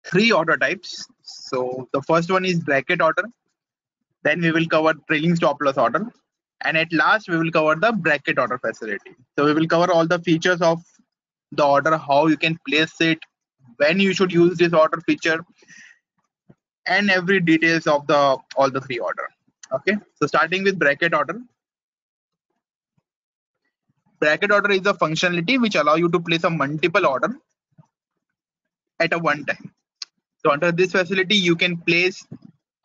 three order types. So the first one is bracket order. Then we will cover trailing stop loss order. And at last, we will cover the bracket order facility. So we will cover all the features of the order, how you can place it, when you should use this order feature, and every details of the all the three order. Okay, so starting with bracket order. Bracket order is a functionality which allow you to place a multiple order at a one time. So under this facility, you can place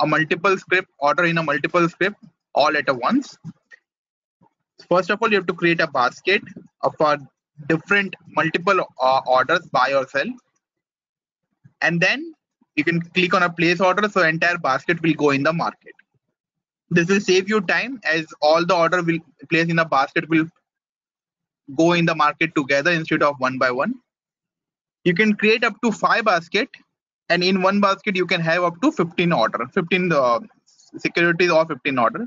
a multiple script order in a multiple script all at a once. First of all, you have to create a basket of different multiple orders buy or sell, and then you can click on a place order, so entire basket will go in the market. This will save you time as all the order will place in a basket will go in the market together instead of one by one. You can create up to 5 basket, and in one basket you can have up to 15 order, 15 securities or 15 order.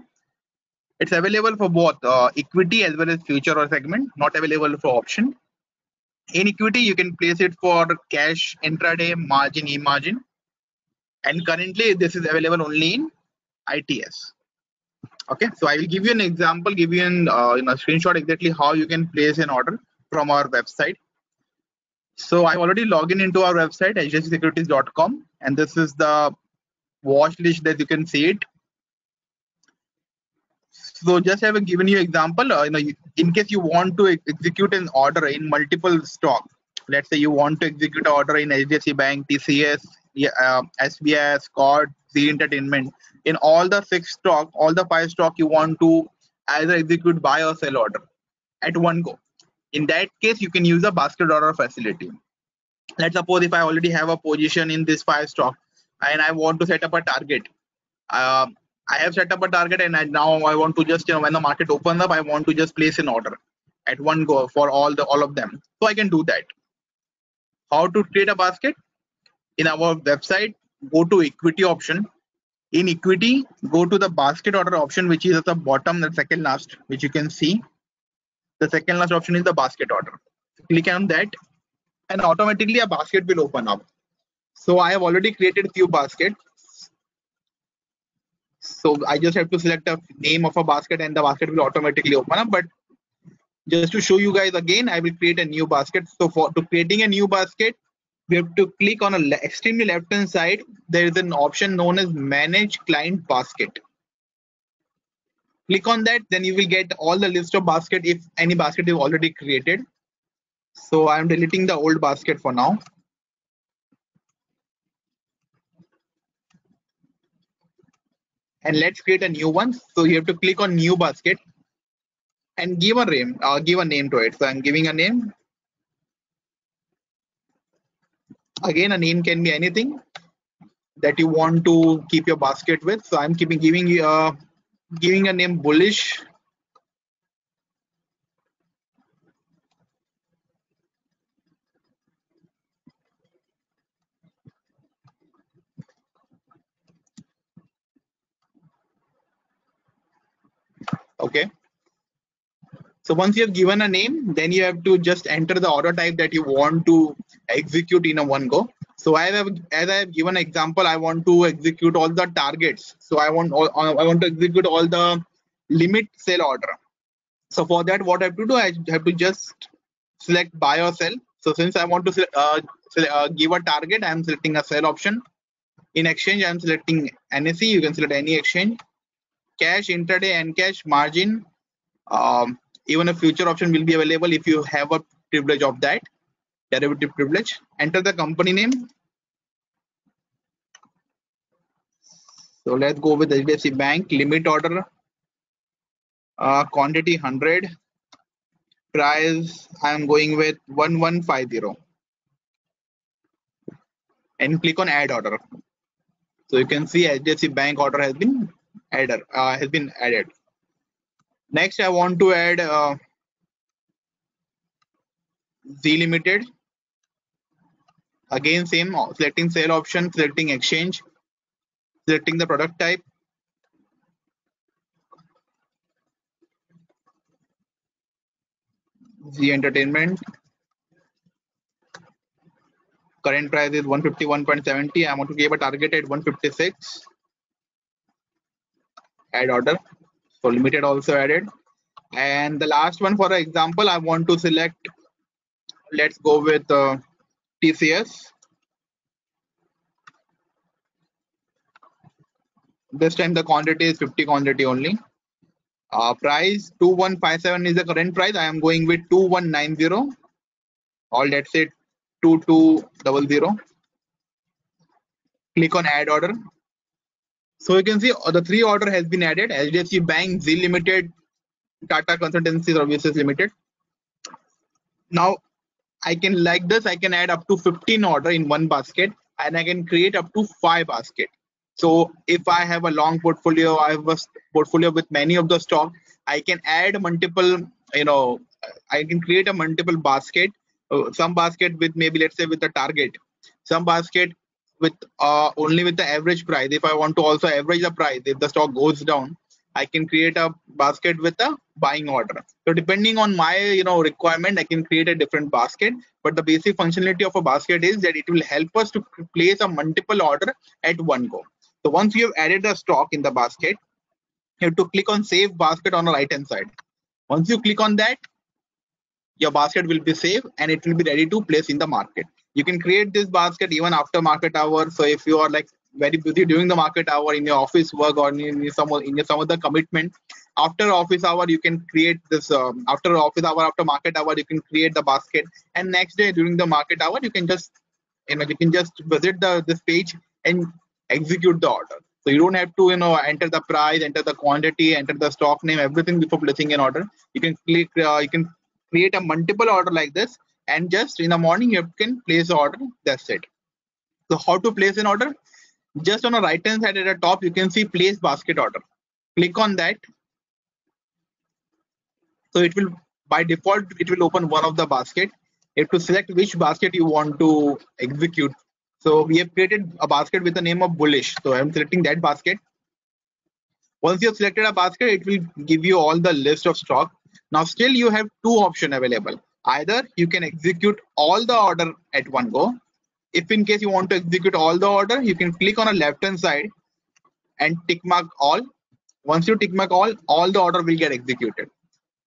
It's available for both equity as well as future or segment, not available for option. In equity, you can place it for cash, intraday, margin, e-margin. And currently, this is available only in ITS. Okay, so I will give you an example, give you an screenshot exactly how you can place an order from our website. So I've already logged into our website, hdfcsecurities.com, and this is the watch list that you can see it. So just have given you example, in case you want to execute an order in multiple stock, let's say you want to execute an order in HDFC Bank, TCS, SBI, Scott, Zee Entertainment, in all the 6 stock, all the 5 stock you want to either execute buy or sell order at one go. In that case, you can use a basket order facility. Let's suppose if I already have a position in this 5 stock and I want to set up a target. I have set up a target, and now I want to just, when the market opens up, I want to just place an order at one go for all of them. So I can do that. How to create a basket? In our website, go to equity option. In equity, go to the basket order option, which is at the bottom, the second last, which you can see. The second last option is the basket order. Click on that, and automatically a basket will open up. So I have already created a few baskets. So I just have to select a name of a basket and the basket will automatically open up. But just to show you guys again, I will create a new basket. So for creating a new basket, we have to click on a extremely left hand side. There is an option known as manage client basket. Click on that, then you will get all the list of basket if any basket is already created. So I'm deleting the old basket for now. And let's create a new one. So you have to click on new basket and give a name. Give a name to it. So I'm giving a name. Again, a name can be anything that you want to keep your basket with. So I'm giving a name bullish. Okay. So once you have given a name, then you have to just enter the order type that you want to execute in a one go. So as I have given an example, I want to execute all the targets. So I want to execute all the limit sell order. So for that, what I have to do, I have to just select buy or sell. So since I want to give a target, I am selecting a sell option. In exchange, I am selecting NSE. You can select any exchange. Cash, intraday, Encash, margin. Even a future option will be available if you have a privilege of that, derivative privilege. Enter the company name. So let's go with HDFC Bank. Limit order. Quantity 100. Price, I am going with 1150. And click on add order. So you can see HDFC Bank order has been added. Next, I want to add Zee Limited. Again, same, selecting sale option, selecting exchange, selecting the product type. Zee Entertainment. Current price is 151.70. I want to give a target at 156. Add order. So limited also added. And the last one, for example, I want to select, let's go with TCS. This time the quantity is 50 quantity only. Price 2157 is the current price. I am going with 2190, or let's say 2200. Click on add order. So you can see the 3 order has been added: HDFC Bank, Zee Limited, Tata Consultancy Services Limited. Now I can, like this, I can add up to 15 order in one basket, and I can create up to 5 basket. So if I have a long portfolio, I have a portfolio with many of the stock, I can add multiple, I can create a multiple basket. Some basket with maybe, let's say, with a target, some basket with only with the average price. If I want to also average the price, if the stock goes down, I can create a basket with a buying order. So depending on my requirement, I can create a different basket. But the basic functionality of a basket is that it will help us to place a multiple order at one go. So once you have added the stock in the basket, you have to click on save basket on the right hand side. Once you click on that, your basket will be saved and it will be ready to place in the market. You can create this basket even after market hour. So if you are like very busy during the market hour in your office work or in some other commitment, after office hour you can create this. After office hour, after market hour, you can create the basket, and next day during the market hour you can just visit this page and execute the order. So you don't have to enter the price, enter the quantity, enter the stock name, everything before placing an order. You can click, you can create a multiple order like this, and just in the morning you can place the order. That's it. So how to place an order? Just on the right hand side at the top, you can see place basket order. Click on that. So it will, by default, it will open one of the basket. You have to select which basket you want to execute. So we have created a basket with the name of bullish. So I'm selecting that basket. Once you have selected a basket, it will give you all the list of stock. Now still you have two options available. Either you can execute all the order at one go. If in case you want to execute all the order, you can click on the left hand side and tick mark all. Once you tick mark all the order will get executed.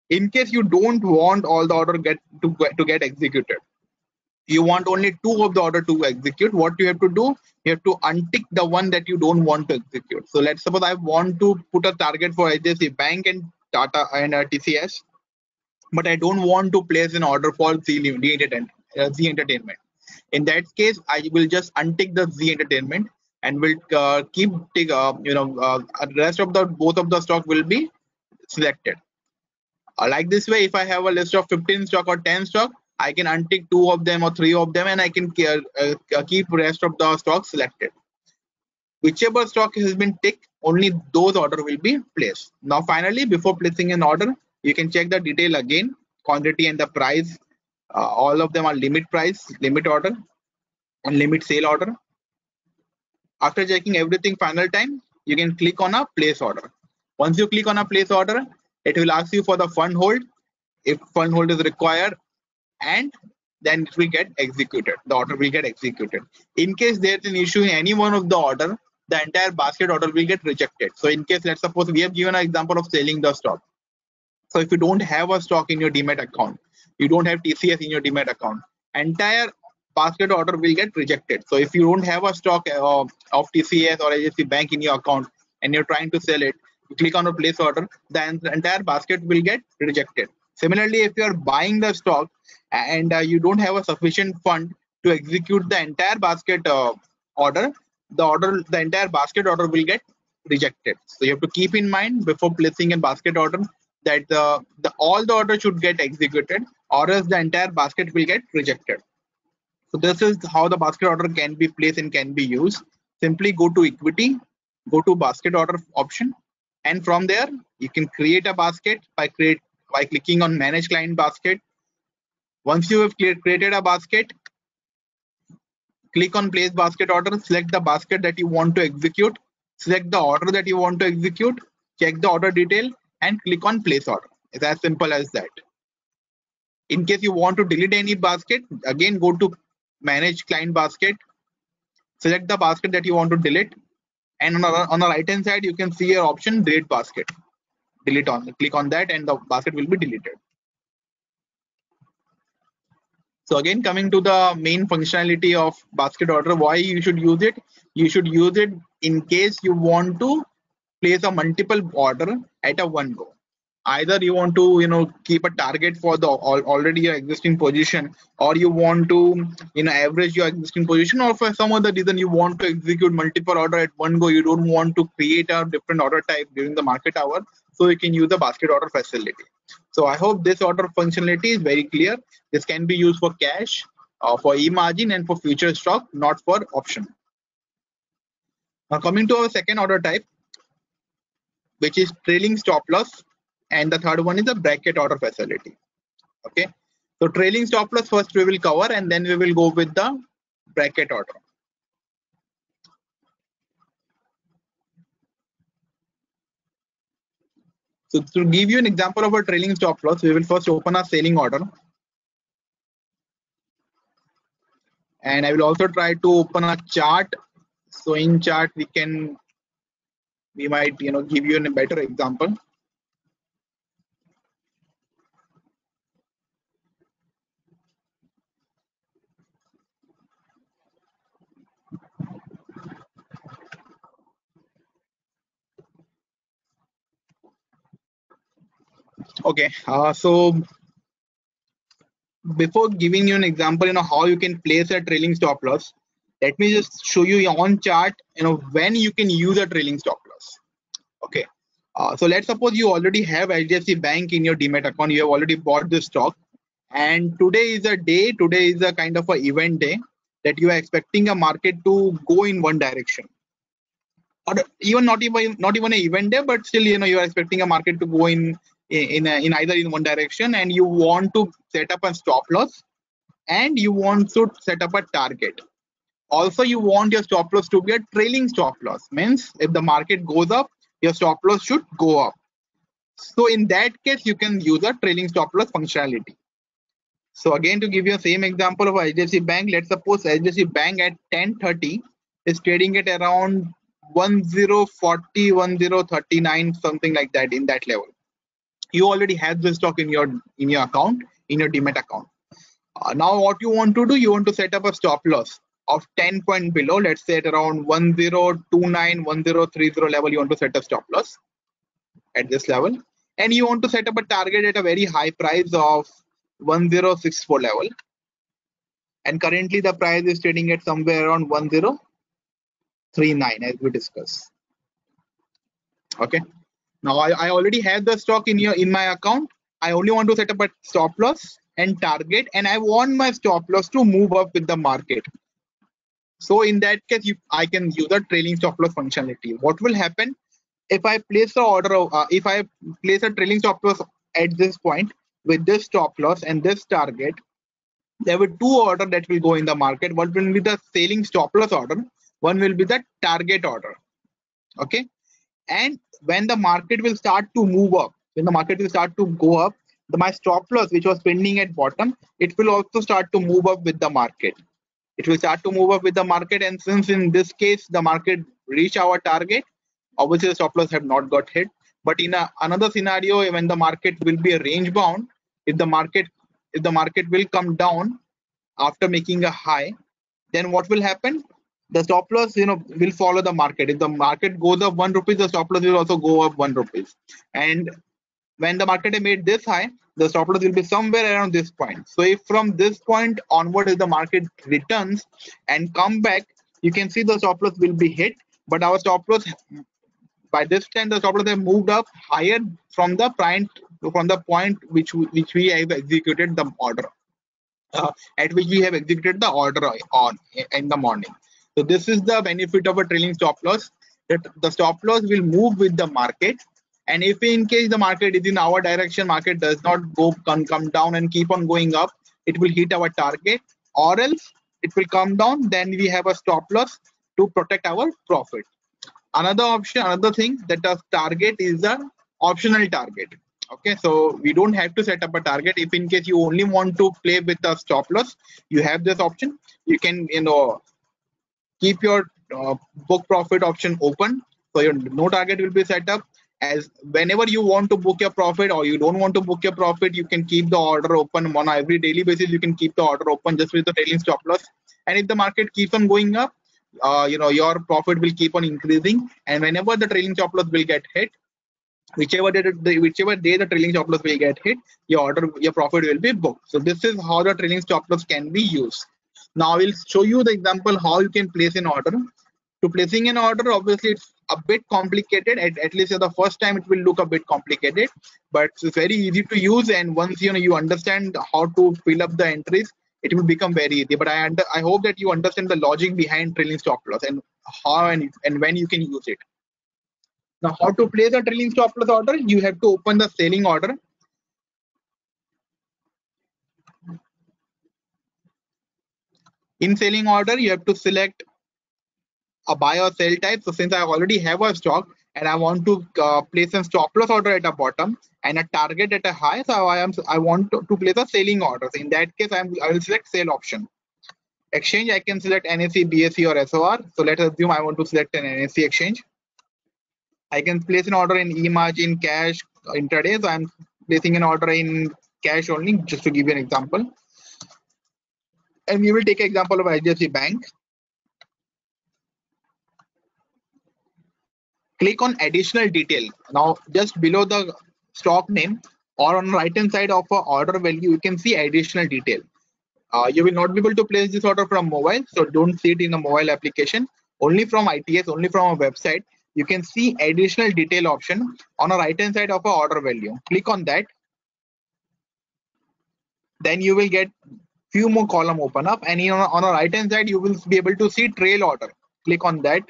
In case you don't want all the order to get executed, you want only 2 of the order to execute, what you have to do, you have to untick the one that you don't want to execute. So let's suppose I want to put a target for HDFC Bank and Tata and TCS, but I don't want to place an order for Zee Entertainment. In that case, I will just untick the Zee Entertainment and will keep rest of the both of the stock will be selected. Like this way, if I have a list of 15 stock or 10 stock, I can untick 2 of them or 3 of them, and I can keep rest of the stock selected. Whichever stock has been ticked, only those order will be placed. Now finally, before placing an order, you can check the detail again, quantity and the price. All of them are limit price, limit order, and limit sale order. After checking everything final time, you can click on a place order. Once you click on a place order, it will ask you for the fund hold, if fund hold is required, and then it will get executed. The order will get executed. In case there's an issue in any one of the order, the entire basket order will get rejected. So in case, let's suppose we have given an example of selling the stock. So if you don't have a stock in your demat account, you don't have TCS in your demat account, entire basket order will get rejected. So if you don't have a stock of TCS or HDFC Bank in your account and you're trying to sell it, you click on a place order, the entire basket will get rejected. Similarly, if you are buying the stock and you don't have a sufficient fund to execute the entire basket order, the entire basket order will get rejected. So you have to keep in mind before placing a basket order that all the order should get executed, or else the entire basket will get rejected. So this is how the basket order can be placed and can be used. Simply go to equity, go to basket order option, and from there you can create a basket by clicking on manage client basket. Once you have created a basket, click on place basket order, select the basket that you want to execute, select the order that you want to execute, check the order detail, and click on place order. It's as simple as that. In case you want to delete any basket, again go to manage client basket, select the basket that you want to delete, and on the right hand side you can see your option delete basket. Delete on, click on that and the basket will be deleted. So again, coming to the main functionality of basket order, why you should use it? You should use it in case you want to place a multiple order at a one go. Either you want to keep a target for the already your existing position, or you want to average your existing position, or for some other reason you want to execute multiple order at one go. You don't want to create a different order type during the market hour, so you can use the basket order facility. So I hope this order functionality is very clear. This can be used for cash, for e-margin, and for future stock, not for option. Now coming to our second order type, which is trailing stop loss, and the third one is the bracket order facility. Okay, so trailing stop loss first we will cover, and then we will go with the bracket order. So to give you an example of a trailing stop loss, we will first open a selling order, and I will also try to open a chart. So in chart we might give you a better example. Okay, so before giving you an example, how you can place a trailing stop loss, let me just show you on chart, when you can use a trailing stop loss. Okay, so let's suppose you already have HDFC Bank in your Demat account. You have already bought this stock, and today is a kind of an event day that you are expecting a market to go in one direction, or even not even an event day, but still you are expecting a market to go in either in one direction, and you want to set up a stop loss, and you want to set up a target. Also, you want your stop loss to be a trailing stop loss, means if the market goes up, your stop loss should go up. So in that case, you can use a trailing stop loss functionality. So again, to give you the same example of HDFC Bank, let's suppose HDFC Bank at 10:30 is trading at around 1040, 1039, something like that, in that level. You already have this stock in your account, in your Demat account. Now what you want to do, you want to set up a stop loss of 10 point below. Let's say at around 1029, 1030 level, you want to set a stop loss at this level, and you want to set up a target at a very high price of 1064 level, and currently the price is trading at somewhere around 1039 as we discussed. Okay, now I already have the stock in my account. I only want to set up a stop loss and target, and I want my stop loss to move up with the market. So in that case, I can use a trailing stop loss functionality. What will happen if I place the order? If I place a trailing stop loss at this point with this stop loss and this target, there were two orders that will go in the market. One will be the trailing stop loss order. One will be the target order. Okay, and when the market will start to move up, when the market will start to go up, my stop loss, which was pending at bottom, it will also start to move up with the market. It will start to move up with the market, and since in this case the market reach our target, obviously the stop loss have not got hit. But in another scenario, when the market will be a range bound, if the market will come down after making a high, then what will happen? The stop loss will follow the market. If the market goes up 1 rupee, the stop loss will also go up 1 rupees. And when the market made this high, the stop loss will be somewhere around this point. So if from this point onward, if the market returns and come back, you can see the stop loss will be hit, but our stop loss, by this time the stop loss have moved up higher from the point which we have executed the order, at which we have executed the order on in the morning. So this is the benefit of a trailing stop loss, that the stop loss will move with the market. And if in case the market is in our direction, market does not come down and keep on going up, it will hit our target, or else it will come down, then we have a stop loss to protect our profit. Another thing that the target is an optional target. Okay, so we don't have to set up a target. If in case you only want to play with a stop loss, you have this option. You can, keep your book profit option open, so your no target will be set up. As whenever you want to book your profit or you don't want to book your profit, you can keep the order open on every daily basis. You can keep the order open just with the trailing stop loss, and if the market keeps on going up, your profit will keep on increasing. And whenever the trailing stop loss will get hit, whichever day the trailing stop loss will get hit, your profit will be booked. So this is how the trailing stop loss can be used. Now I will show you the example how you can place an order. To placing an order, obviously it's a bit complicated. At least at the first time it will look a bit complicated, but it's very easy to use. And once you understand how to fill up the entries, it will become very easy. But I hope that you understand the logic behind trailing stop loss and how and when you can use it. Now, how to place a trailing stop loss order? You have to open the selling order. In selling order, you have to select a buy or sell type. So since I already have a stock and I want to place a stop loss order at a bottom and a target at a high, so I want to place a selling order. So in that case, I will select sell option. Exchange, I can select NSE, BSE or SOR. So let's assume I want to select an NSE exchange. I can place an order in e-margin, cash, intraday. So I'm placing an order in cash only, just to give you an example. And we will take an example of HDFC Bank. Click on additional detail. Now, just below the stock name or on the right hand side of a order value, you can see additional detail. You will not be able to place this order from mobile, so don't see it in a mobile application. Only from ITS, only from a website, you can see additional detail option on the right hand side of a order value. Click on that. Then you will get few more column open up, and on the right hand side you will be able to see trail order. Click on that,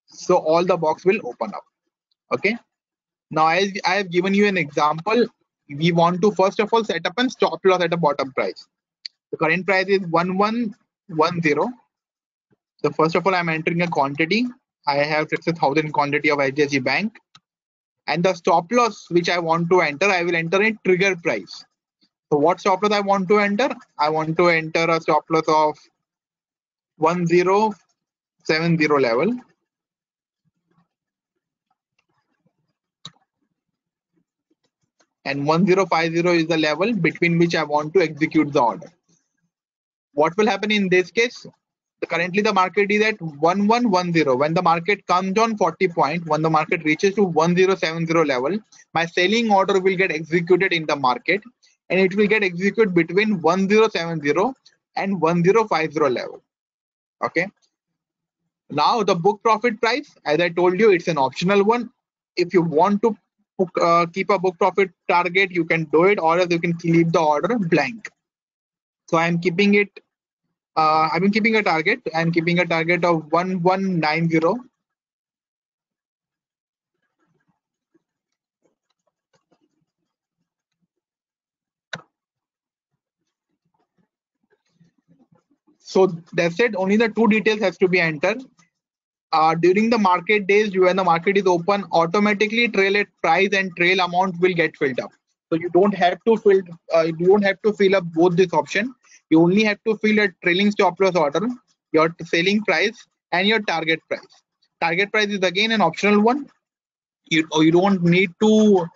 so all the box will open up. Okay, now as I have given you an example, we want to first of all set up a stop loss at a bottom price. The current price is 1110. So first of all, I'm entering a quantity. I have 6,000 quantity of HDFC Bank, and the stop loss which I want to enter, I will enter a trigger price. So what stop loss I want to enter? I want to enter a stop loss of 1070 level. And 1050 is the level between which I want to execute the order. What will happen in this case? Currently the market is at 1110. When the market comes on 40 points, when the market reaches to 1070 level, my selling order will get executed in the market, and it will get executed between 1070 and 1050 level. Okay, now the book profit price, as I told you, it's an optional one. If you want to keep a book profit target, you can do it, or else you can leave the order blank. So I'm keeping it, I've been keeping a target. I'm keeping a target of 1190. So that's it. Only the two details has to be entered. During the market days, when the market is open, automatically trail price and trail amount will get filled up. So you don't have to fill up both this option. You only have to fill a trailing stop loss order, your selling price, and your target price. Target price is again an optional one. You don't need to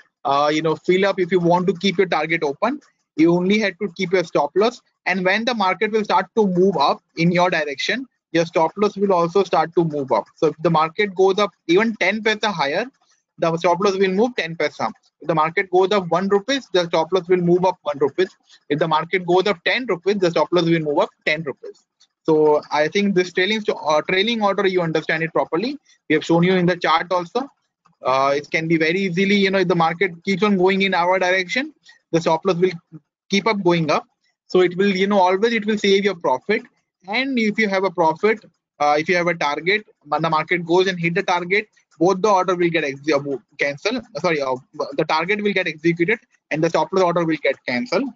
fill up if you want to keep your target open. You only have to keep your stop loss, and when the market will start to move up in your direction, your stop loss will also start to move up. So if the market goes up even 10 paisa higher, the stop loss will move 10 paisa. If the market goes up 1 rupees, the stop loss will move up 1 rupees. If the market goes up 10 rupees, the stop loss will move up 10 rupees. So I think this trailing order, you understand it properly. We have shown you in the chart also. It can be very easily, if the market keeps on going in our direction, the stop loss will keep up going up. So it will, always it will save your profit. And if you have a profit, if you have a target, when the market goes and hit the target, both the order will get cancelled. Sorry, the target will get executed and the stop loss order will get cancelled.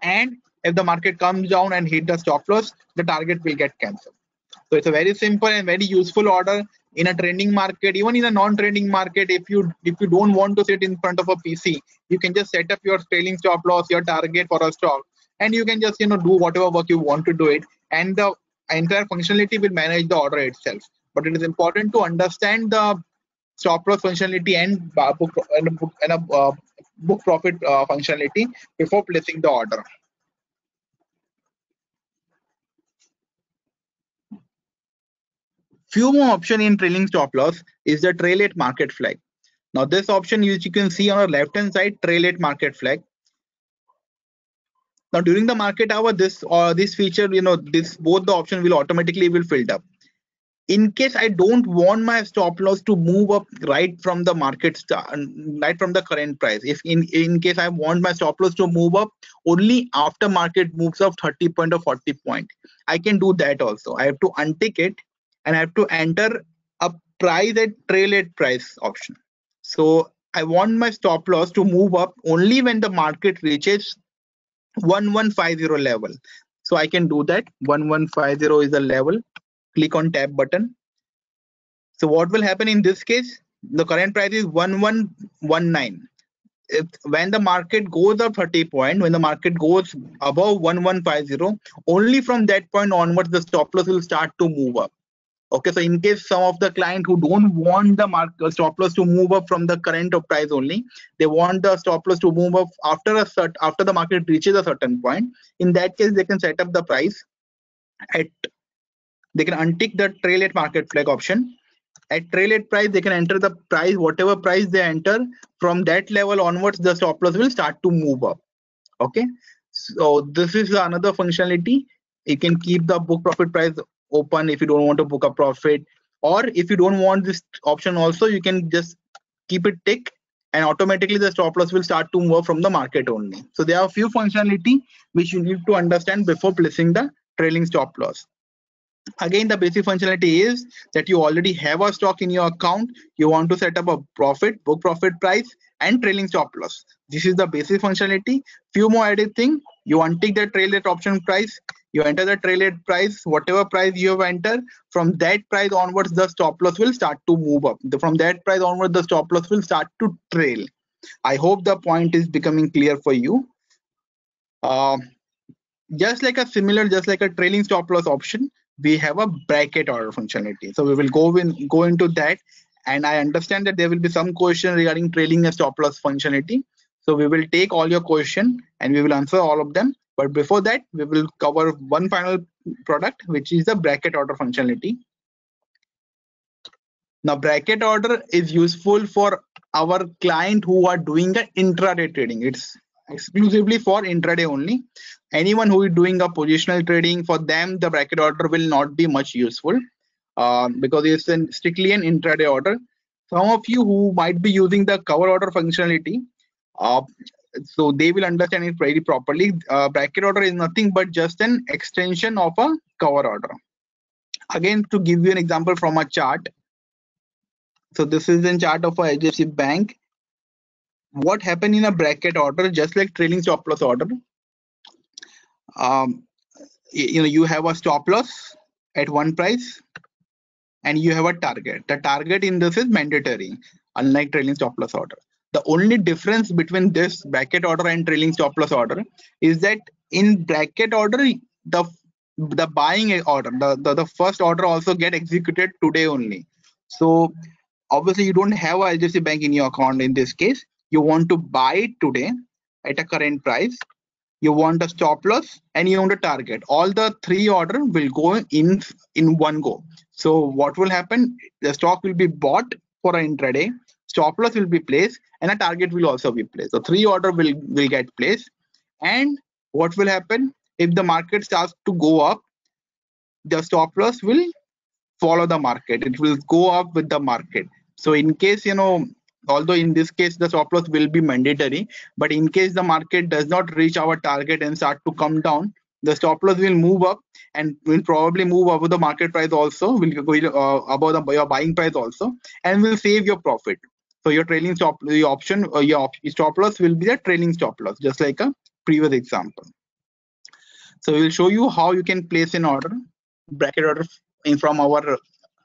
And if the market comes down and hit the stop loss, the target will get cancelled. So it's a very simple and very useful order in a trending market. Even in a non-trending market, if you don't want to sit in front of a PC, you can just set up your trailing stop loss, your target for a stock, and you can just do whatever work you want to do it, and the entire functionality will manage the order itself. But it is important to understand the stop loss functionality and book profit functionality before placing the order. Few more option in trailing stop loss is the trail at market flag. Now this option, which you can see on the left hand side, trail at market flag. Now during the market hour, this feature, both the option will automatically filled up. In case I don't want my stop loss to move up right from the market right from the current price, if in case I want my stop loss to move up only after market moves up 30 point or 40 point, I can do that also. I have to untick it and I have to enter a price at trail at price option. So I want my stop loss to move up only when the market reaches 1150 level. So I can do that. 1150 is the level. Click on tab button. So what will happen in this case? The current price is 1119. When the market goes up 30 point, when the market goes above 1150, only from that point onwards the stop loss will start to move up. Okay, so in case some of the client who don't want the market stop loss to move up from the current price only, they want the stop loss to move up after the market reaches a certain point. In that case, they can set up the price they can untick the trail at market flag option. At trail at price, they can enter the price, whatever price they enter. From that level onwards, the stop loss will start to move up. Okay, so this is another functionality. You can keep the book profit price open if you don't want to book a profit, or if you don't want this option also, you can just keep it tick and automatically the stop loss will start to move from the market only. So there are a few functionality which you need to understand before placing the trailing stop loss. Again, the basic functionality is that you already have a stock in your account. You want to set up a profit, book profit price, and trailing stop loss. This is the basic functionality. Few more added thing. You untick the trail at option price. You enter the trail at price, whatever price you have entered. From that price onwards, the stop loss will start to move up. From that price onwards, the stop loss will start to trail. I hope the point is becoming clear for you. Just like a trailing stop loss option, we have a bracket order functionality. So we will go into that, and I understand that there will be some question regarding trailing a stop loss functionality. So we will take all your question and we will answer all of them. But before that, we will cover one final product, which is the bracket order functionality. Now, bracket order is useful for our client who are doing the intraday trading. It's exclusively for intraday only. Anyone who is doing a positional trading, for them the bracket order will not be much useful because it's strictly an intraday order. Some of you who might be using the cover order functionality, so they will understand it very properly. Bracket order is nothing but just an extension of a cover order. Again, to give you an example from a chart. So this is a chart of a HDFC Bank. What happened in a bracket order, just like trailing stop loss order? You have a stop loss at one price and you have a target. The target in this is mandatory, unlike trailing stop loss order. The only difference between this bracket order and trailing stop loss order is that in bracket order, the buying order, the first order also get executed today only. So obviously you don't have a HDFC Bank in your account in this case. You want to buy it today at a current price. You want a stop loss and you want a target. All the three order will go in one go. So what will happen? The stock will be bought for an intraday. Stop loss will be placed and a target will also be placed. So three order will get placed. And what will happen? If the market starts to go up, the stop loss will follow the market. It will go up with the market. So in case, although in this case the stop loss will be mandatory, but in case the market does not reach our target and start to come down, the stop loss will move up and will probably move above the market price also, will go above your buying price also, and will save your profit. So your trailing stop your stop loss will be a trailing stop loss, just like a previous example. So we will show you how you can place an order, bracket order from our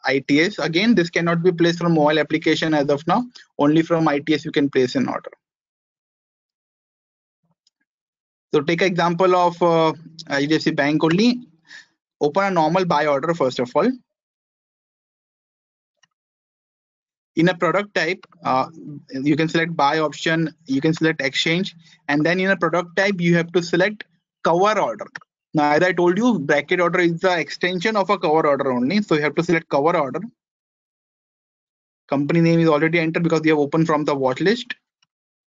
ITS. Again, this cannot be placed from mobile application as of now. Only from ITS you can place an order. So take an example of HDFC Bank only. Open a normal buy order first of all. In a product type, you can select buy option, you can select exchange, and then in a product type, you have to select cover order. Now, as I told you, bracket order is the extension of a cover order only. So you have to select cover order. Company name is already entered because we have opened from the watch list.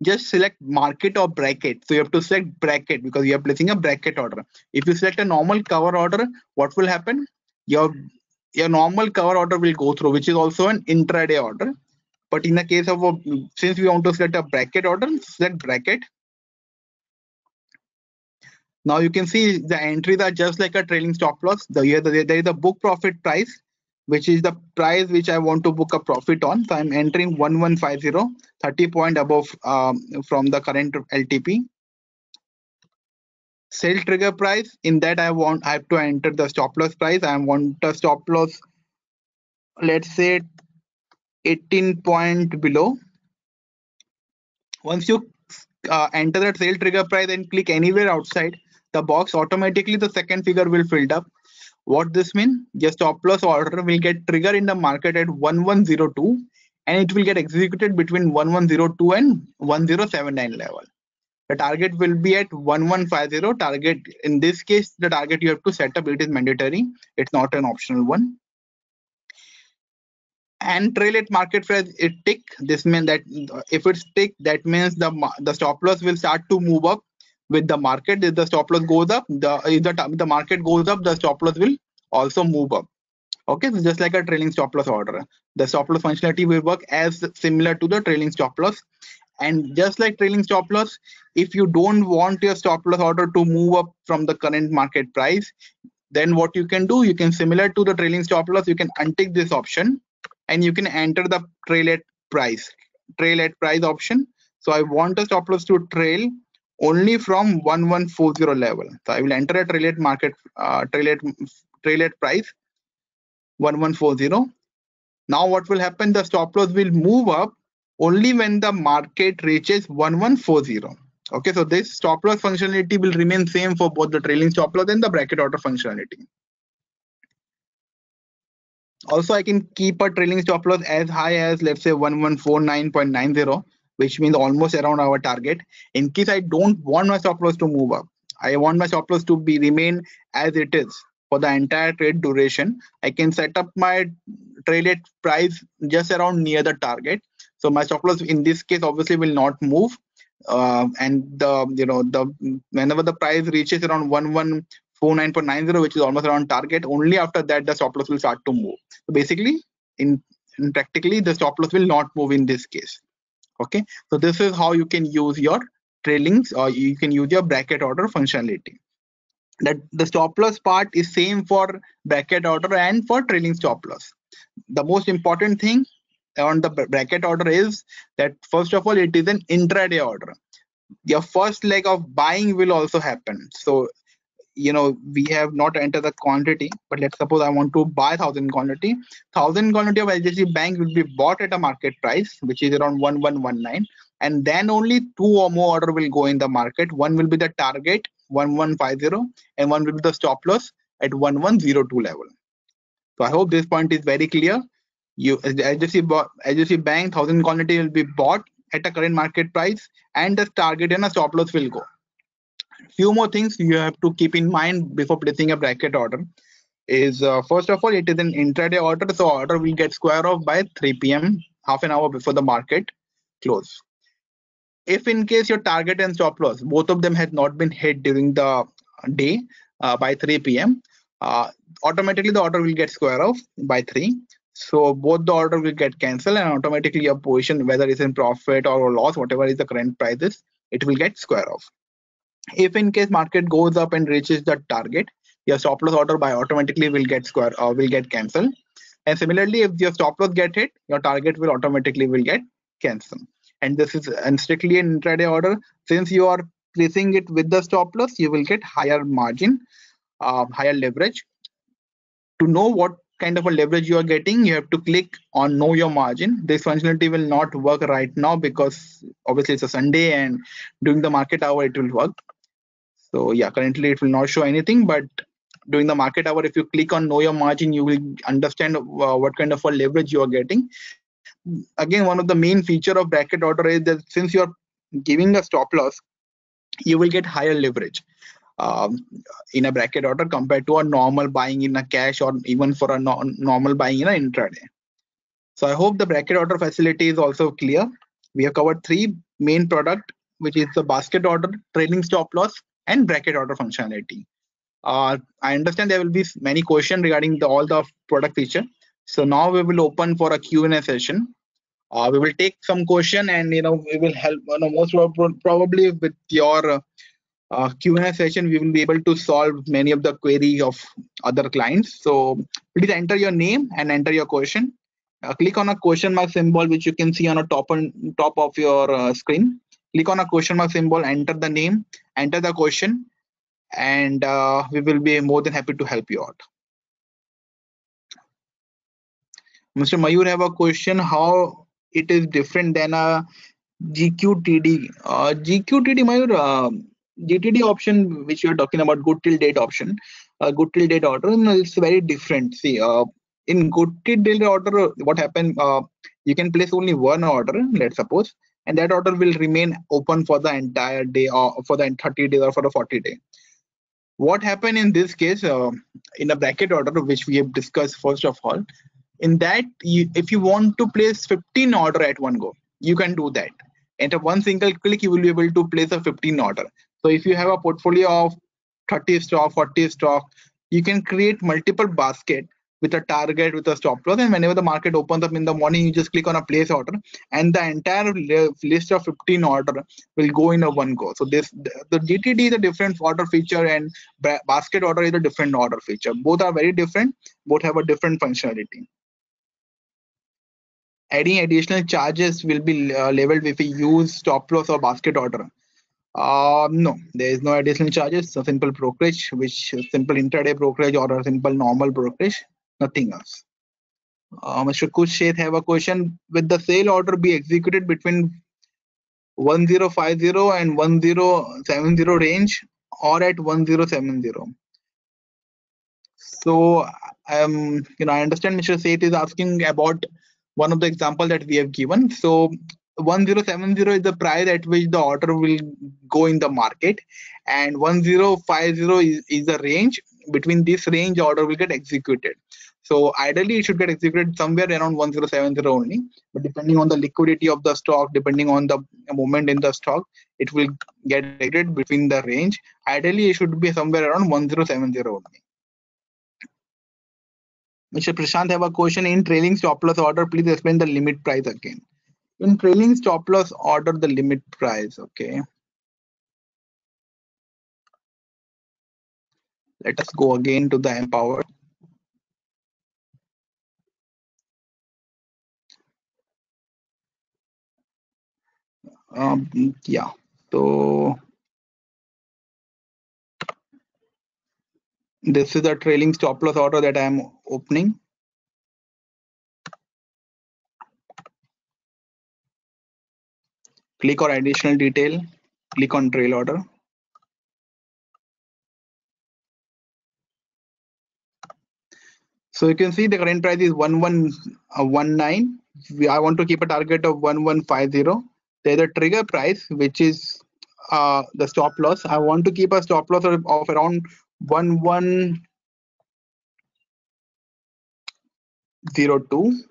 Just select market or bracket. So you have to select bracket because you are placing a bracket order. If you select a normal cover order, what will happen? Your normal cover order will go through, which is also an intraday order. But in the case of since we want to select a bracket order, select bracket. Now you can see the entries are just like a trailing stop loss. There is a book profit price, which is the price which I want to book a profit on. So I'm entering 1150, 30 point above from the current LTP. Sell trigger price, in that I have to enter the stop loss price. I want a stop loss, let's say 18 point below. Once you enter that sale trigger price and click anywhere outside the box, automatically the second figure will filled up. What this means? Your stop loss order will get triggered in the market at 1102 and it will get executed between 1102 and 1079 level. The target will be at 1150. Target, in this case, the target you have to set up, it is mandatory. It's not an optional one. And trail at market price, it tick. This means that if it's tick, that means the stop loss will start to move up with the market. If the stop loss goes up, if the market goes up, the stop loss will also move up. Okay, so just like a trailing stop loss order, the stop loss functionality will work as similar to the trailing stop loss. And just like trailing stop loss, if you don't want your stop loss order to move up from the current market price, then what you can do, you can, similar to the trailing stop loss, you can untick this option and you can enter the trail at price option. So I want the stop loss to trail only from 1140 level. So I will enter a trail at market, trail at price 1140. Now what will happen? The stop loss will move up only when the market reaches 1140. Okay, so this stop loss functionality will remain same for both the trailing stop loss and the bracket order functionality. Also, I can keep a trailing stop loss as high as, let's say, 1149.90, which means almost around our target. In case I don't want my stop loss to move up, I want my stop loss to remain as it is for the entire trade duration, I can set up my trail at price just around near the target. So my stop loss in this case obviously will not move. And whenever the price reaches around 1149.90, which is almost around target, only after that the stop loss will start to move. So basically, in practically the stop loss will not move in this case. Okay, so this is how you can use your trailings, or you can use your bracket order functionality. That the stop loss part is same for bracket order and for trailing stop loss. The most important thing on the bracket order is that first of all, it is an intraday order. Your first leg of buying will also happen. So we have not entered the quantity, but let's suppose I want to buy 1000 quantity. 1000 quantity of HDFC Bank will be bought at a market price, which is around 1119, and then only 2 or more order will go in the market. One will be the target 1150 and one will be the stop loss at 1102 level. So I hope this point is very clear. HDFC Bank 1000 quantity will be bought at a current market price, and the target and a stop loss will go. Few more things you have to keep in mind before placing a bracket order is, first of all, it is an intraday order, so order will get square off by 3 p.m., half an hour before the market close. If in case your target and stop loss, both of them had not been hit during the day by 3 p.m., automatically the order will get square off by 3. So both the order will get cancelled and automatically your position, whether it's in profit or loss, whatever is the current price is, it will get square off. If in case market goes up and reaches the target, your stop loss order by automatically will get cancelled. And similarly, if your stop loss get hit, your target will automatically will get cancelled. And this is strictly an intraday order. Since you are placing it with the stop loss, you will get higher margin, higher leverage. To know what kind of a leverage you are getting, you have to click on know your margin. This functionality will not work right now because obviously it's a Sunday and during the market hour it will work. So yeah, currently it will not show anything, but during the market hour, if you click on know your margin, you will understand what kind of a leverage you are getting. Again, one of the main feature of bracket order is that since you are giving a stop loss, you will get higher leverage in a bracket order compared to a normal buying in a cash or even for a normal buying in an intraday. So I hope the bracket order facility is also clear. We have covered three main product, which is the basket order, trailing stop loss, and bracket order functionality. I understand there will be many questions regarding all the product feature. So now we will open for a Q&A session. We will take some question and we will help. Most probably with your Q&A session, we will be able to solve many of the queries of other clients. So please enter your name and enter your question. Click on a question mark symbol, which you can see on the top of your screen. Click on a question mark symbol, enter the name, enter the question, and we will be more than happy to help you out. Mr. Mayur have a question, how it is different than a GQTD. GQTD, Mayur, GTD option, which you are talking about, good till date option, good till date order, it's very different. See, in good till date order, what happened, you can place only one order, let's suppose, and that order will remain open for the entire day or for the 30 days or for the 40 days. What happened in this case, in a bracket order, which we have discussed first of all, in that, if you want to place 15 order at one go, you can do that. At a one single click, you will be able to place a 15 order. So if you have a portfolio of 30 stock, 40 stock, you can create multiple basket with a target, with a stop loss, and whenever the market opens up in the morning, you just click on a place order, and the entire list of 15 order will go in a one go. So the GTD is a different order feature, and basket order is a different order feature. Both are very different. Both have a different functionality. Any additional charges will be leveled if we use stop loss or basket order. No, there is no additional charges. So simple brokerage, which simple intraday brokerage or a simple normal brokerage, nothing else. Mr. Kush have a question. Will the sale order be executed between 1050 and 1070 range or at 1070? So I understand Mr. Seth is asking about one of the example that we have given. So 1070 is the price at which the order will go in the market, and 1050 is the range. Between this range, order will get executed. So ideally, it should get executed somewhere around 1070 only. But depending on the liquidity of the stock, depending on the movement in the stock, it will get executed between the range. Ideally, it should be somewhere around 1070 only. Mr. Prashant have a question. In trailing stop loss order, please explain the limit price again. In trailing stop loss order, the limit price, okay. Let us go again to the Empower. Yeah, so this is a trailing stop loss order that I am opening. Click on additional detail, click on trail order. So you can see the current price is 1119. I want to keep a target of 1150. There's a trigger price, which is the stop loss. I want to keep a stop loss of around 1102,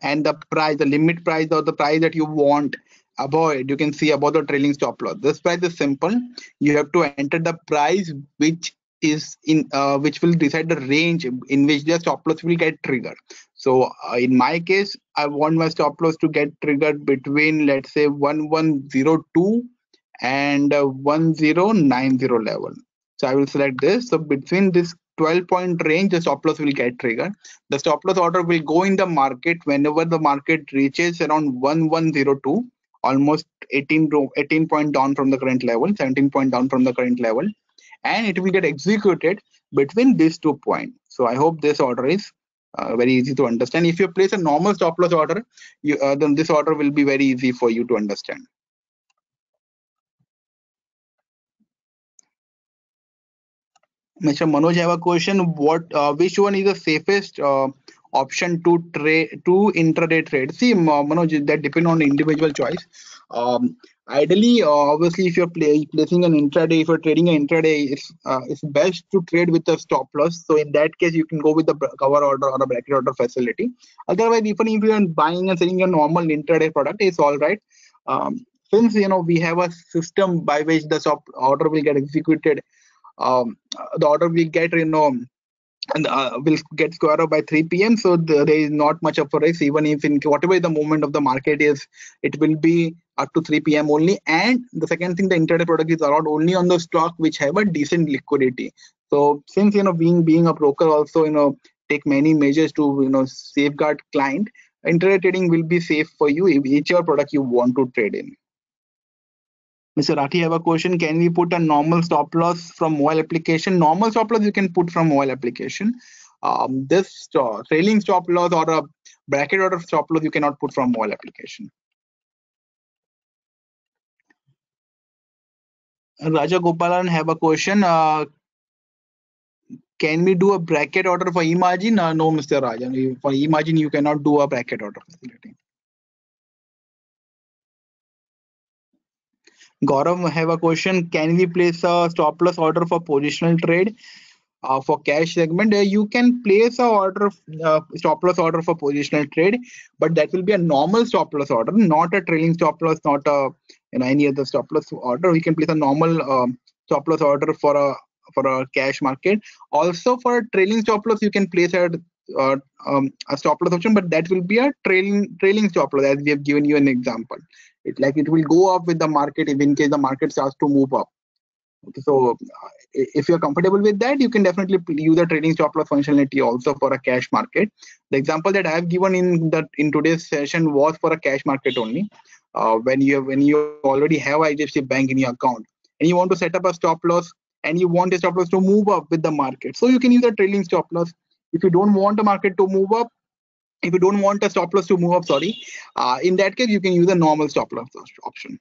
and the price, the limit price, or the price that you want avoid, you can see above the trailing stop loss. This price is simple. You have to enter the price which is in which will decide the range in which the stop loss will get triggered. So in my case, I want my stop loss to get triggered between, let's say, 1102 and 1090 level. So I will select this. So between this 12-point range, the stop loss will get triggered. The stop loss order will go in the market whenever the market reaches around 1102, almost 18 point down from the current level, 17 point down from the current level, and it will get executed between these 2 points. So I hope this order is very easy to understand. If you place a normal stop loss order, then this order will be very easy for you to understand. Mr. Manoj, I have a question. Which one is the safest option to trade to intraday trade? See, Manoj, that depends on individual choice. Ideally, obviously, if you're placing an intraday, if you're trading an intraday, it's best to trade with a stop loss. So in that case, you can go with the cover order or a bracket order facility. Otherwise, even if you're buying and selling a normal intraday product, it's all right. Since we have a system by which the stop order will get executed, the order we get, and will get square up by 3 p.m. So there is not much of a risk, even if in whatever the moment of the market is, it will be up to 3 p.m. only. And the second thing, the intraday product is allowed only on the stock which have a decent liquidity. So since being a broker also take many measures to safeguard client, intraday trading will be safe for you if whichever product you want to trade in. Mr. Rathi, I have a question. Can we put a normal stop loss from mobile application? Normal stop loss you can put from mobile application. This trailing stop loss or a bracket order stop loss you cannot put from mobile application. Raja Gopalan have a question. Can we do a bracket order for eMargin? No, Mr. Rajan. For eMargin, you cannot do a bracket order facility. Gaurav have a question. Can we place a stop loss order for positional trade? For cash segment, you can place a order stop loss order for positional trade, but that will be a normal stop loss order, not a trailing stop loss, not a any other stop loss order. We can place a normal stop loss order for a cash market. Also for a trailing stop loss, you can place a stop loss option, but that will be a trailing stop loss, as we have given you an example. It will go up with the market if in case the market starts to move up. Okay, so if you're comfortable with that, you can definitely use the trading stop loss functionality also for a cash market. The example that I have given in today's session was for a cash market only. When you already have IDFC Bank in your account and you want to set up a stop loss and you want a stop loss to move up with the market, so you can use a trailing stop loss. If you don't want the market to move up, if you don't want a stop loss to move up, in that case you can use a normal stop loss option.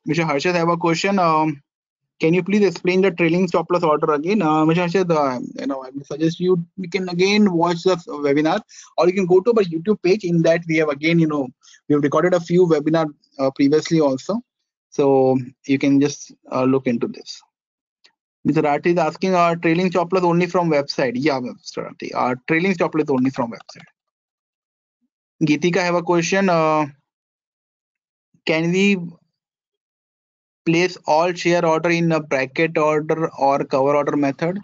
Mr. Harshad, I have a question. Can you please explain the trailing stop loss order again? Mr. Harshad, I would suggest you can again watch the webinar, or you can go to our YouTube page. In that we have again, we have recorded a few webinar previously also, so you can just look into this. Mr. Rathi is asking, trailing stop loss only from website? Yeah, Mr. Rathi, trailing stop loss only from website. Geetika, I have a question. Can we place all share order in a bracket order or cover order method?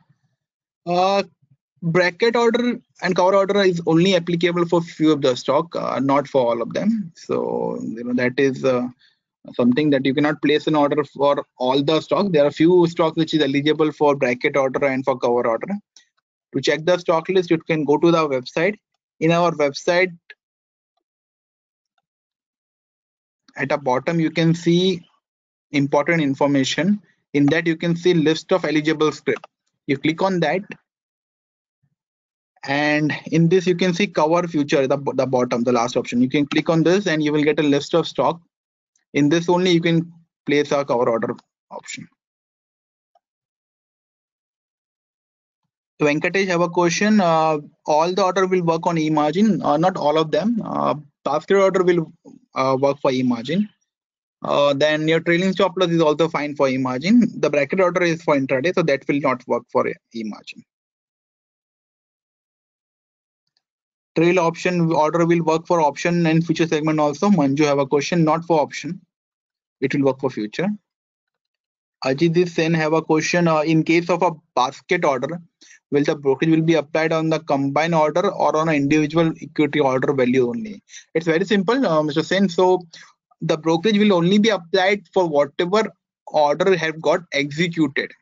Bracket order and cover order is only applicable for few of the stock, not for all of them. So that is something that you cannot place an order for all the stock. There are few stocks which is eligible for bracket order and for cover order. To check the stock list, you can go to the website. In our website, at the bottom you can see important information. In that you can see list of eligible script. You click on that, and in this you can see cover future, the bottom, the last option. You can click on this and you will get a list of stock. In this only you can place a cover order option. Venkatesh have a question. All the order will work on eMargin? Not all of them. Basket order will work for eMargin. Then your trailing stop loss is also fine for eMargin. The bracket order is for intraday, so that will not work for eMargin. Trail option order will work for option and future segment also. Manju have a question. Not for option, it will work for future. Ajit Sen have a question. In case of a basket order, will the brokerage will be applied on the combined order or on an individual equity order value only? It's very simple, Mr. Sen. So the brokerage will only be applied for whatever order have got executed.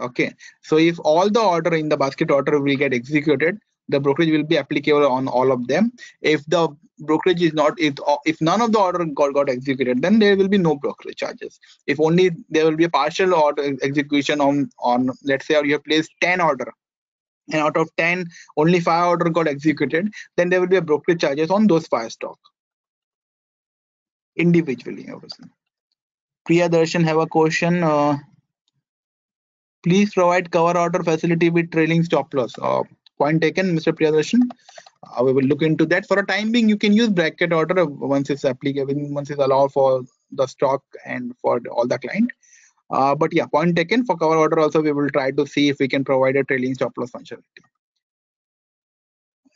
Okay, so if all the order in the basket order will get executed, the brokerage will be applicable on all of them. If the brokerage is not, if none of the order got executed, then there will be no brokerage charges. If only there will be a partial order execution on let's say you have placed 10 order and out of 10 only 5 orders got executed, then there will be a brokerage charges on those 5 stock individually, obviously. Priya Darshan have a question. Please provide cover order facility with trailing stop loss. Point taken, Mr. Priyadarshan. We will look into that. For a time being, you can use bracket order once it's applicable, once it's allowed for the stock and for all the client. But yeah, point taken. For cover order also, we will try to see if we can provide a trailing stop loss functionality.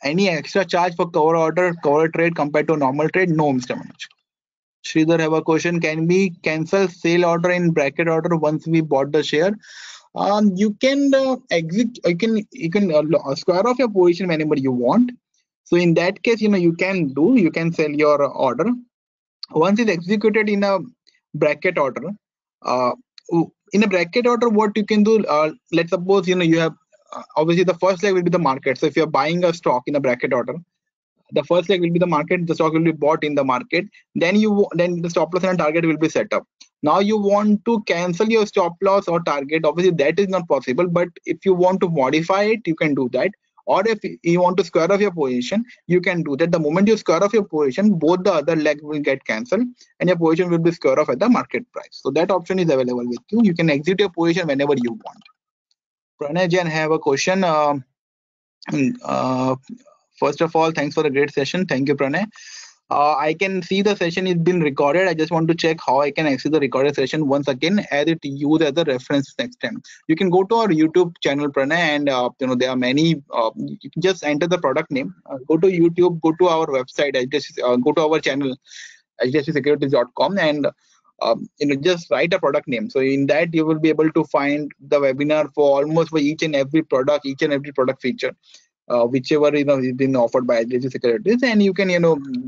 Any extra charge for cover order, cover trade compared to normal trade? No, Mr. Manoj. Sridhar have a question. Can we cancel sale order in bracket order once we bought the share? You can exit. You can square off your position whenever you want. So in that case, you can sell your order once it's executed in a bracket order. In a bracket order, what you can do? Let's suppose you have obviously the first leg will be the market. So if you're buying a stock in a bracket order, the first leg will be the market. The stock will be bought in the market. Then the stop loss and target will be set up. Now you want to cancel your stop loss or target. Obviously that is not possible, but if you want to modify it, you can do that. Or if you want to square off your position, you can do that. The moment you square off your position, both the other leg will get cancelled and your position will be square off at the market price. So that option is available with you. You can exit your position whenever you want. Pranay Jain have a question. First of all, thanks for the great session. Thank you, Pranay. I can see the session is been recorded. I just want to check how I can access the recorded session once again, as it used as a reference next time. You can go to our YouTube channel, Pranay, and there are many. You can just enter the product name. Go to YouTube. Go to our website. Go to our channel, hdfcsecurities.com, and just write a product name. So in that you will be able to find the webinar for almost for each and every product feature. Whichever is been offered by HDFC Securities, and you can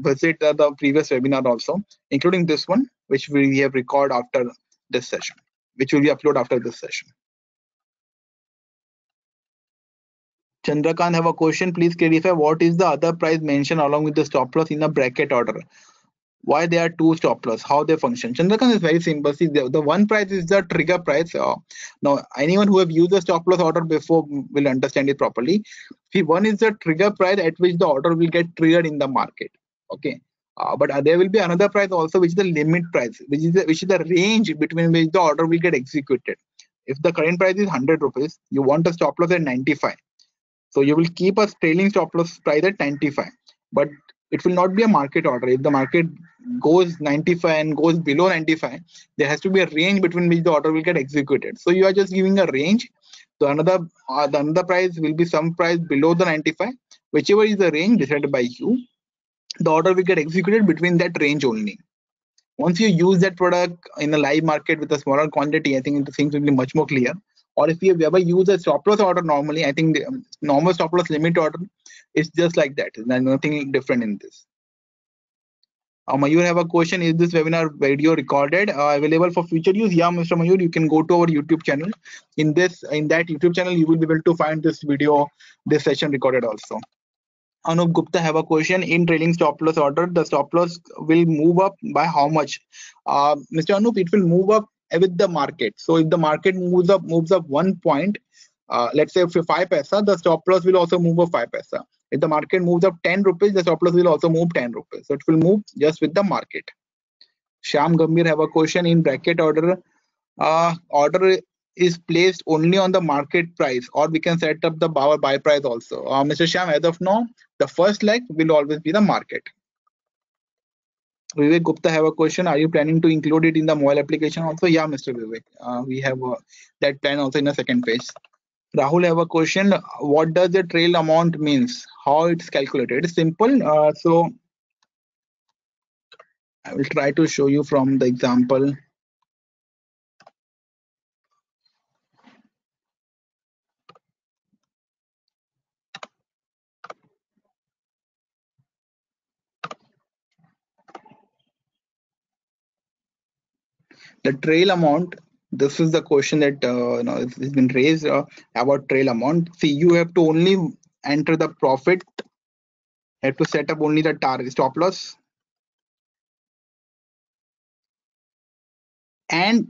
visit the previous webinar also, including this one, which we have recorded after this session, which will be uploaded after this session. Chandrakant have a question. Please clarify what is the other price mentioned along with the stop loss in a bracket order. Why there are two stop loss, how they function. Chandrakant is very simple. See, the one price is the trigger price. Now anyone who have used the stop loss order before will understand it properly. See, one is the trigger price at which the order will get triggered in the market. Okay. But there will be another price also, which is the limit price, which is the range between which the order will get executed. If the current price is 100 rupees, you want a stop loss at 95. So you will keep a trailing stop loss price at 95. But it will not be a market order. If the market goes 95 and goes below 95, there has to be a range between which the order will get executed. So you are just giving a range. So the another price will be some price below the 95, whichever is the range decided by you. The order will get executed between that range only. Once you use that product in a live market with a smaller quantity, I think the things will be much more clear. Or if you have ever used a stop loss order normally, I think the normal stop loss limit order is just like that. There's nothing different in this. Mayur have a question. Is this webinar video recorded available for future use? Yeah, Mr. Mayur, you can go to our YouTube channel. In that YouTube channel, you will be able to find this video, this session recorded also. Anup Gupta have a question. In trailing stop loss order, the stop loss will move up by how much? Mr. Anup, it will move up with the market. So if the market moves up 1 point, let's say for 5 paisa, the stop loss will also move up 5 paisa. If the market moves up 10 rupees, the stop loss will also move 10 rupees. So it will move just with the market. Shyam Gambhir have a question. In bracket order, order is placed only on the market price, or we can set up the buy price also. Mr. Shyam, as of now, the first leg will always be the market. Vivek Gupta have a question. Are you planning to include it in the mobile application also? Yeah, Mr. Vivek. We have that plan also in the second page. Rahul have a question. What does the trail amount means? How it's calculated? It's simple. So I will try to show you from the example. The trail amount, this is the question that has been raised about trail amount. See, you have to only enter the profit, have to set up only the target stop loss, and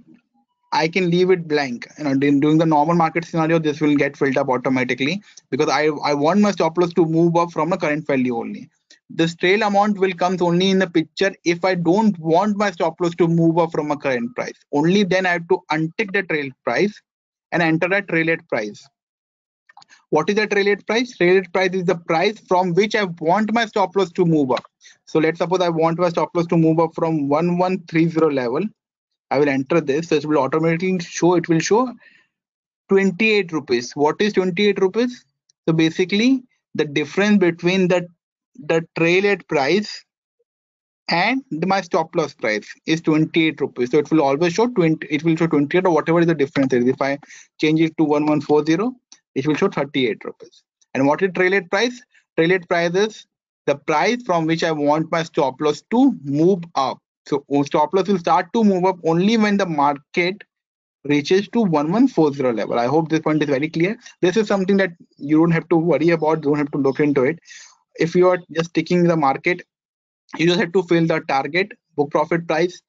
I can leave it blank. During the normal market scenario, this will get filled up automatically because I want my stop loss to move up from the current value only. This trail amount will come only in the picture if I don't want my stop loss to move up from a current price. Only then I have to untick the trail price and enter a trailhead price. What is the trailhead price? Trailhead price is the price from which I want my stop loss to move up. So let's suppose I want my stop loss to move up from 1130 level. I will enter this, so it will automatically show, it will show 28 rupees. What is 28 rupees? So basically the difference between the trailhead price and my stop loss price is 28 rupees. So it will always show 20, it will show 28 or whatever is the difference is. If I change it to 1140, it will show 38 rupees. And what is trailhead price? Trailhead price is the price from which I want my stop loss to move up. So stop loss will start to move up only when the market reaches to 1140 level. I hope this point is very clear. This is something that you don't have to worry about, don't have to look into it. If you are just taking the market, you just have to fill the target, book profit price,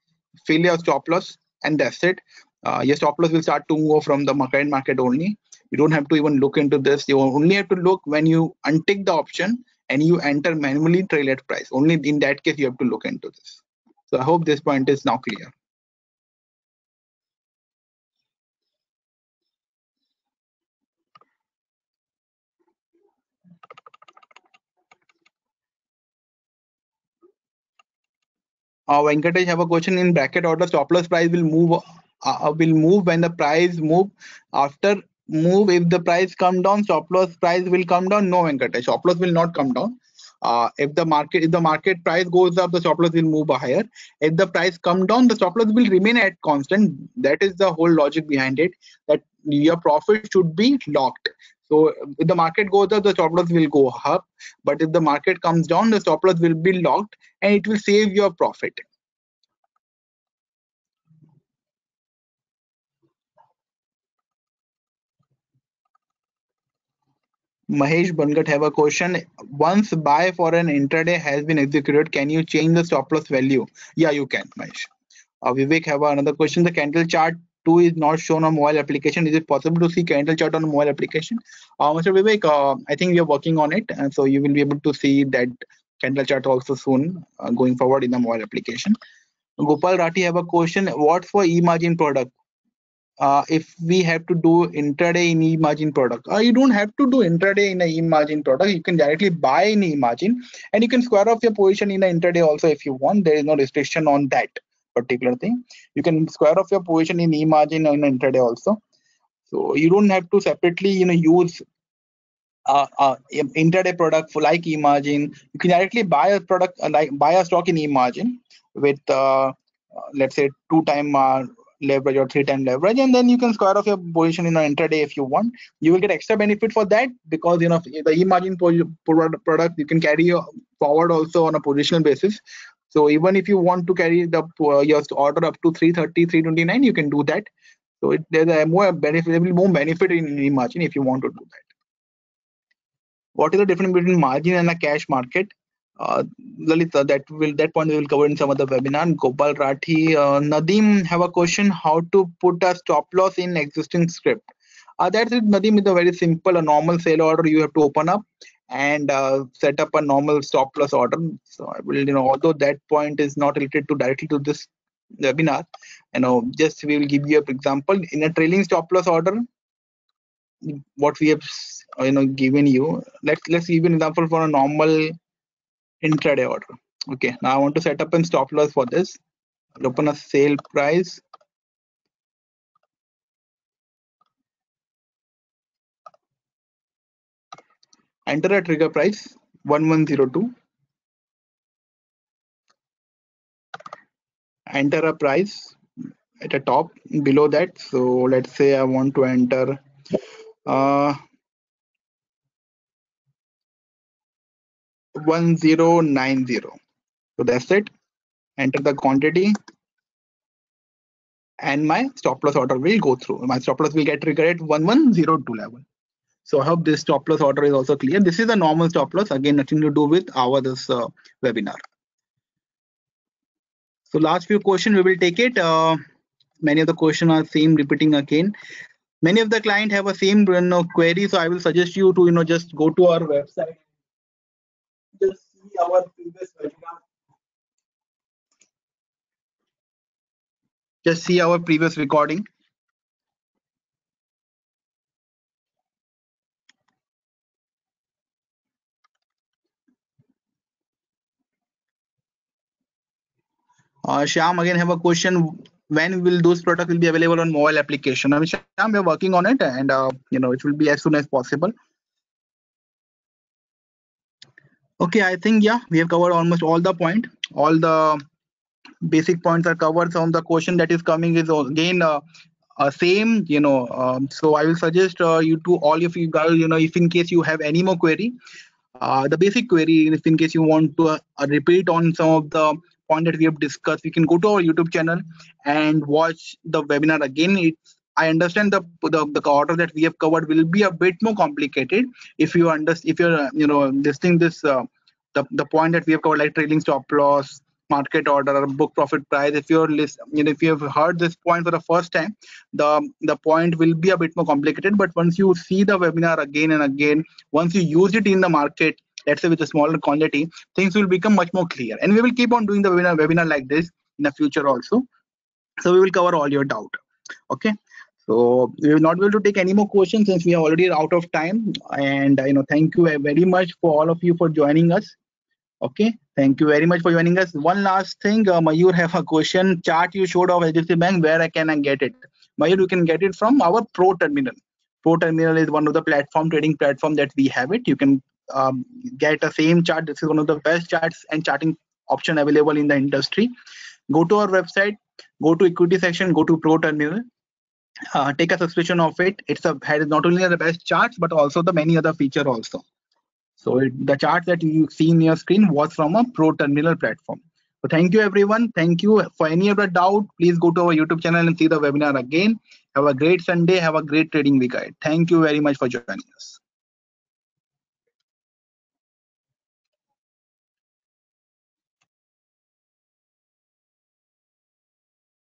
fill your stop loss, and that's it. Your stop loss will start to move from the current market only. You don't have to even look into this. You only have to look when you untick the option and you enter manually trailhead price. Only in that case you have to look into this. So I hope this point is now clear. Venkatesh have a question. In bracket order, stop loss price will move when the price move. After move, if the price come down, stop loss price will come down. No, Venkatesh, stop loss will not come down. If the market price goes up, the stop loss will move higher. If the price come down, the stop loss will remain at constant. That is the whole logic behind it, that your profit should be locked. So if the market goes up, the stop loss will go up. But if the market comes down, the stop loss will be locked and it will save your profit. Mahesh Bangat have a question. Once buy for an intraday has been executed, can you change the stop loss value? Yeah, you can, Mahesh. Vivek have another question. The candle chart 2 is not shown on mobile application. Is it possible to see candle chart on mobile application? Mr. Vivek, I think we are working on it, and so you will be able to see that candle chart also soon going forward in the mobile application. Gopal Rathi have a question. What for e-margin product? If we have to do intraday in e-margin product, you don't have to do intraday in a e-margin product. You can directly buy in e-margin and you can square off your position in the intraday also if you want. There is no restriction on that particular thing. You can square off your position in e-margin in intraday also. So you don't have to separately use intraday product for like e-margin. You can directly buy a product like buy a stock in e-margin with let's say 2x leverage or 3x leverage, and then you can square off your position in an intraday if you want. You will get extra benefit for that because the e-margin product you can carry forward also on a positional basis. So even if you want to carry the your order up to 330 329, you can do that. So there's a more benefit, there will be more benefit in e-margin if you want to do that. What is the difference between margin and a cash market? Lalita, that point we will cover in some other webinar. Gopal Rathi, Nadeem have a question: how to put a stop loss in existing script? That's it, Nadeem. Is a very simple, a normal sale order you have to open up and set up a normal stop loss order. So I will, although that point is not related to directly to this webinar, just we will give you an example in a trailing stop loss order. What we have given you, let's give an example for a normal intraday order. Okay, now I want to set up a stop loss for this. I'll open a sale price, enter a trigger price 1102, enter a price at the top below that. So let's say I want to enter 1090. So that's it. Enter the quantity and my stop loss order will go through. My stop loss will get triggered at 1102 level. So I hope this stop loss order is also clear. This is a normal stop loss, again nothing to do with this webinar. So last few questions we will take it. Many of the questions are same repeating again. Many of the client have a same query, so I will suggest you to just go to our website, just see our previous webinar, just see our previous recording. Shyam again have a question. When will those products will be available on mobile application? I mean, Shyam, we're working on it, and it will be as soon as possible. Okay, I think we have covered almost all the point. All the basic points are covered. Some of the question that is coming is again same. So I will suggest you to all of you guys. If in case you have any more query, the basic query, if in case you want to repeat on some of the point that we have discussed, you can go to our YouTube channel and watch the webinar again. I understand the order that we have covered will be a bit more complicated if you understand, if you're listening this the point that we have covered, like trailing stop loss, market order, book profit price. If you're if you have heard this point for the first time, the point will be a bit more complicated. But once you see the webinar again and again, once you use it in the market, let's say with a smaller quantity, things will become much more clear. And we will keep on doing the webinar like this in the future also. So we will cover all your doubt. Okay. So we will not be able to take any more questions since we are already out of time. And thank you very much for all of you for joining us. Okay, thank you very much for joining us. One last thing, Mayur have a question. Chart you showed of HDFC Bank, where can I get it? Mayur, you can get it from our Pro Terminal. Pro Terminal is one of the trading platform that we have it. You can get a same chart. This is one of the best charts and charting option available in the industry. Go to our website, go to equity section, go to Pro Terminal. Take a subscription of it. It's has not only the best charts but also the many other feature also. So the chart that you see in your screen was from a Pro Terminal platform. So thank you everyone. Thank you. For any other doubt, please go to our YouTube channel and see the webinar again. Have a great Sunday. Have a great trading week ahead. Thank you very much for joining us.